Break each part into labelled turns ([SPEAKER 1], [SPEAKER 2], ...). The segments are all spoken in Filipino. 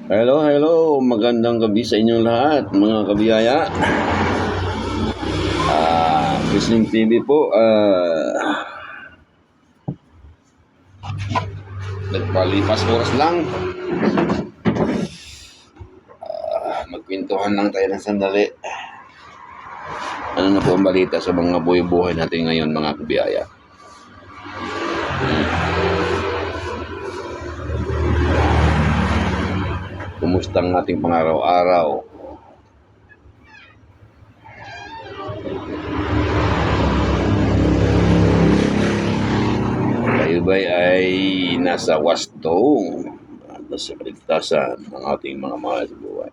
[SPEAKER 1] Hello, magandang gabi sa inyong lahat, mga kabiyaya. Fishing TV po. Nagpalipas oras lang. Magkwentuhan lang tayo ng sandali. Ano na po ang balita sa mga buhay-buhay natin ngayon, mga kabiyaya? Kumusta ang ating pangaraw-araw? Kayo ba ay nasa wastong at nasa kaligtasan ng ating mga mahal sa buhay?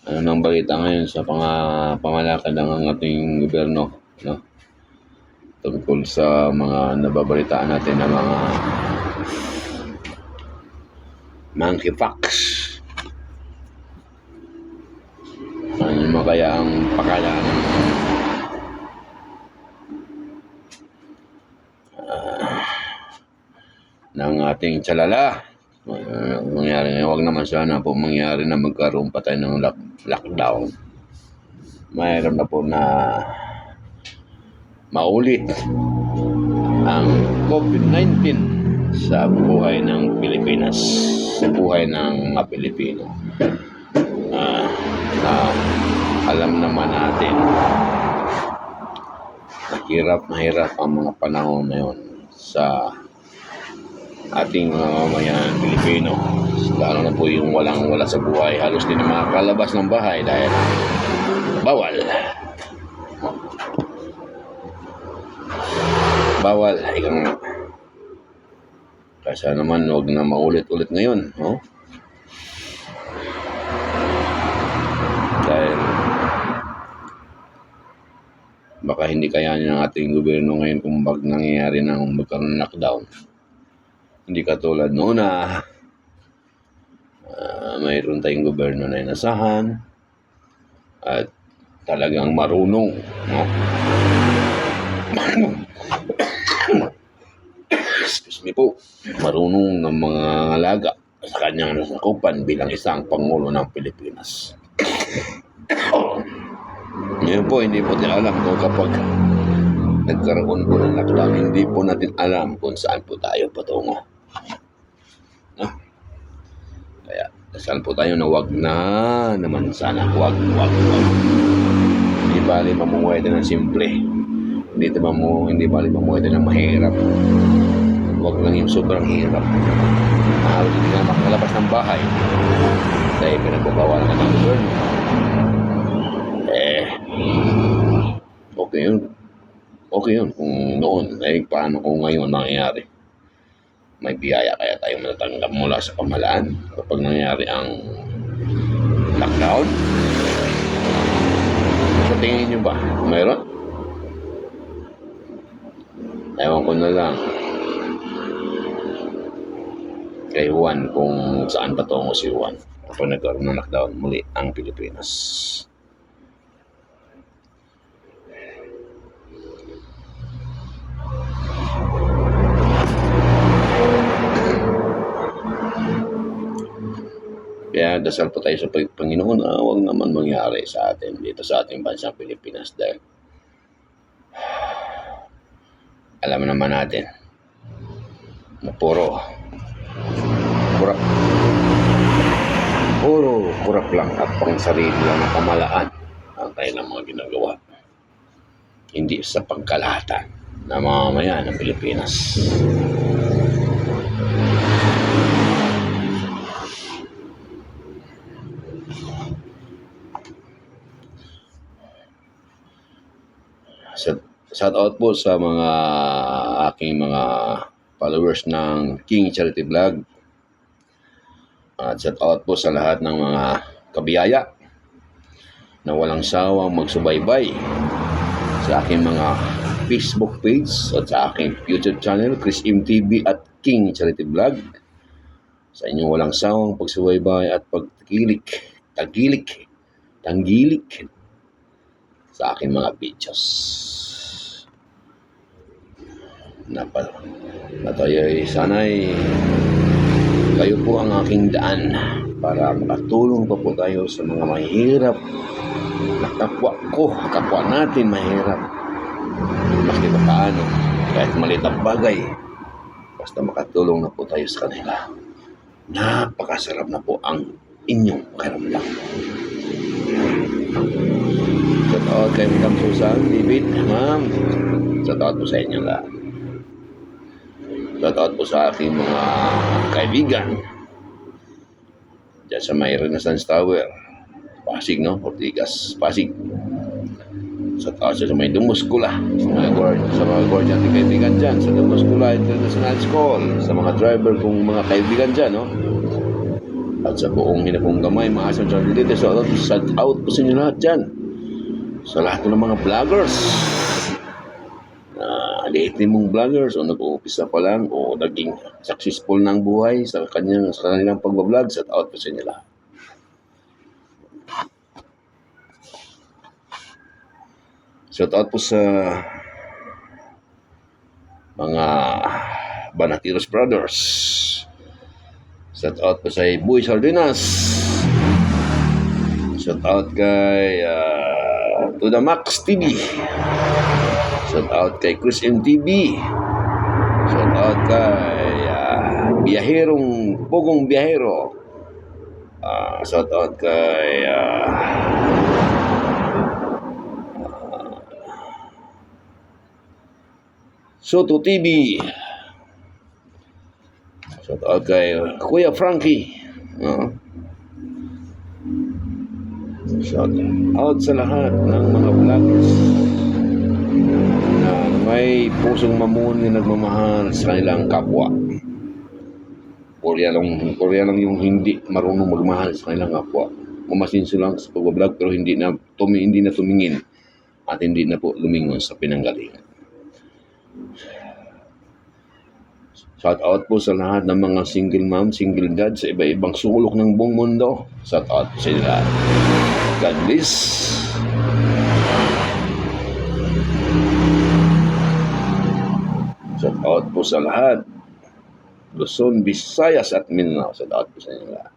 [SPEAKER 1] Ano nang balita ngayon sa pamalakad ng ating gobyerno, no? Tungkol sa mga nababalitaan natin ng mga monkeypox. Ano mo kaya ang pakalanan ng ating tsalala? Mangyari ngayon, huwag naman sana po mangyari na magkaroon pa tayo ng lockdown. Mayroon na po na maulit ang COVID-19 sa buhay ng Pilipinas, sa buhay ng mga Pilipino. Alam naman natin, mahirap ang mga panahon na yun sa ating mga mamayan Pilipino, lalo na po yung wala sa buhay, halos din na makakalabas ng bahay dahil bawal ikang kaya naman huwag na maulit-ulit ngayon, no? Dahil baka hindi kayanin ng ating gobyerno ngayon kung nangyayari ng magkaroon ng lockdown. Hindi katulad noon na mayroon tayong gobyerno na inasahan at talagang marunong, no? Excuse me po, marunong ng mga alaga sa kanyang nasakupan bilang isang Pangulo ng Pilipinas. Ngayon po, hindi po natin alam kung kapag nagkaroon po ng lockdown, hindi po natin alam kung saan po tayo patungo. No? Kaya, saan po tayo na wag na naman sana, wag. Hindi bali mamuhay tayo ng simple. Hindi bali mamuhay tayo ng mahirap. Wag lang yung sobrang hirap. Hindi na makalabas ng bahay dahil pinagbabawalan ka ng gobyerno. Okay yun kung noon, paano kung ngayon nangyayari? May biyaya kaya tayo matatanggap mula sa pamahalaan kapag nangyayari ang lockdown? Sa tingin nyo ba? Mayroon? Ewan ko na lang kay Juan kung saan patungo si Juan kapag nagkaroon ng lockdown muli ang Pilipinas. Kaya dasal po tayo sa Panginoon na huwag naman mangyari sa atin dito sa ating bansang Pilipinas dahil alam naman natin na puro kurap lang at pang sarili lang ng pamahalaan ang kailang mga ginagawa. Hindi sa pangkalahatan na mamamayan ng Pilipinas. Shout out po sa mga aking mga followers ng King Charity Vlog. At shout out po sa lahat ng mga kabiyaya na walang sawang magsubaybay sa aking mga Facebook page at sa aking YouTube channel, Chris MTV at King Charity Vlog. Sa inyong walang sawang pagsubaybay at pagkilik tanggilik sa aking mga videos. Na tayo'y sana'y kayo po ang aking daan para makatulong pa po tayo sa mga mahirap na kapwa natin mahirap. Maski pa paano, kahit maliit ang bagay, basta makatulong na po tayo sa kanila. Napakasarap na po ang inyong pakiramdam. Shout out kay Madam Susan, David, ma'am. Shout out po sa inyo lahat. Shout out po sa aking mga kaibigan diyan sa may Renaissance Tower, Pasig, no? Ortigas, Pasig. Shout out sa may Dumuskula, sa mga guardian at kaibigan dyan sa Dumuskula International School, sa mga driver kong mga kaibigan dyan, no? At sa buong hinapong gamay, mga asang dito, shout out po sa inyo lahat dyan. Sa lahat ng mga vloggers, liit mong vloggers o nag-uumpisa pa lang o naging successful ng buhay sa kanilang pagbablog, shout out po sa inyo lahat. Shout out po sa mga Banatiros Brothers. Shout out po sa Boy Sardinas. Shout out kay To The Max TV. Shout out kay Chris MTV. Shout out kay Pugong Biyahero. Shout out kay Soto TV. Shout out kay Kuya Frankie. Shout out sa lahat ng mga vloggers na may pusong mamuni nagmamahal sa kanilang kapwa. Korea lang yung hindi marunong magmahal sa kanilang kapwa. Mamasinso lang sa pag-vlog pero hindi na tumingin at hindi na po lumingon sa pinanggalingan. Shout out po sa lahat ng mga single mom, single dad sa iba-ibang sulok ng buong mundo. Shout out po sa inyo lahat. God bless. Shout out po sa lahat. Luzon, Visayas at Mindanao. Shout out po sa inyo lahat.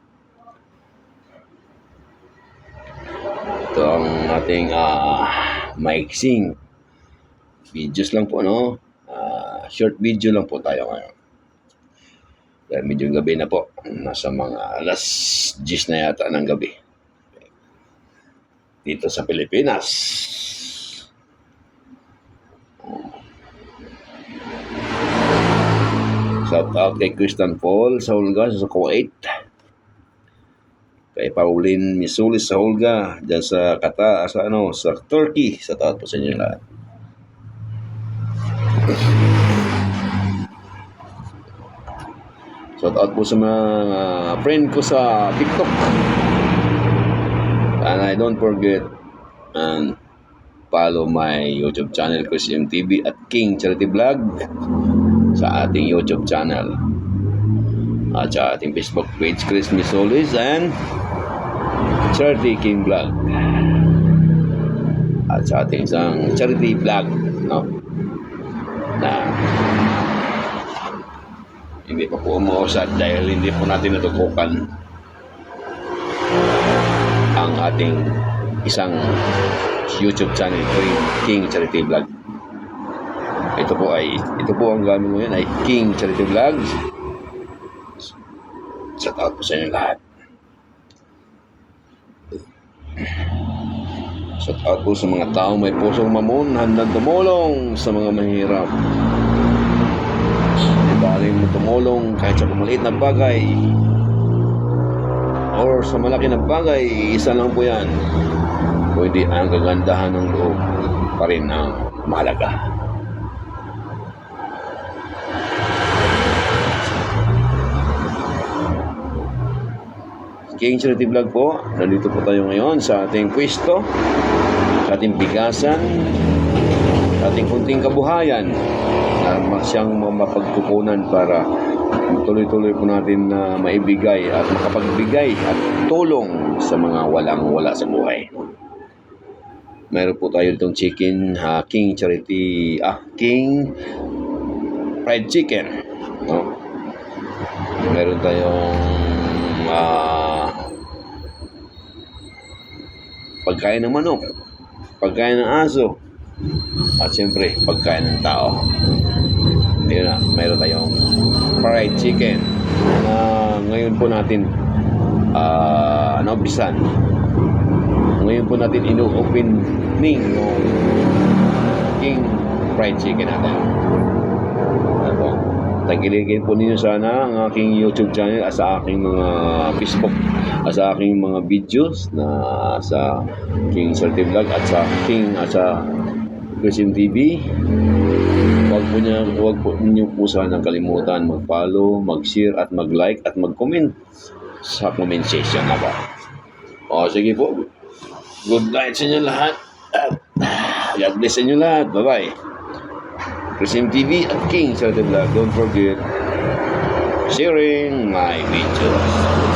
[SPEAKER 1] Ito ang ating maiksing videos lang po, no? Short video lang po tayo ngayon. Dahil medyo gabi na po. Nasa mga alas 10 na yata ng gabi. Dito sa Pilipinas. Shout out kay Christian Paul sa Olga sa Kuwait. Kay Pauline Misulis sa Olga diyan sa sa Turkey. Shout out po sa inyo lahat. Shout out po sa mga friend ko sa TikTok. And I don't forget and follow my YouTube channel, Chris MTV at King Charity Vlog sa ating YouTube channel. At sa ating Facebook page, Chris Misulis and Charity King Vlog. At sa ating isang charity vlog, no? Na hindi pa po umuusad dahil hindi po natin natutukan ang ating isang YouTube channel, King Charity Vlog. Ito po ang gamit mo yan ay King Charity Vlog. Shout out po sa inyo lahat. Shout out po sa mga taong may pusong mamon, handang tumulong sa mga mahirap. Baling mo tumulong kahit sa maliit na bagay or sa malaki na bagay, isa lang po yan. Pwede ang kagandahan ng loob pa rin ang mahalaga. King Charity Vlog po, nandito po tayo ngayon sa ating pwesto, sa ating bigasan, sa ating kunting kabuhayan na siyang mapagkukunan para tuloy-tuloy po natin na maibigay at makapagbigay at tulong sa mga walang-wala sa buhay. Meron po tayo itong chicken, King Charity, King Fried Chicken. No? Meron tayong pagkain ng manok, pagkain ng aso, at siyempre pagkain ng tao. Ayun na, mayroon tayong fried chicken na ngayon po natin naumpisan. Ngayon po natin ino-opening yung King Fried Chicken natin. Ano, tagilikin po ninyo sana ang aking YouTube channel at sa aking mga Facebook at sa aking mga videos na sa King Salty Vlog at sa Christian TV. Huwag po ninyo po sana kalimutan mag-follow, mag-share at mag-like at mag-comment sa comment section na po. O sige po. Good night sa inyo lahat. God bless sa inyo lahat. Bye-bye. Christian TV at King Salty Vlog. Don't forget sharing my videos.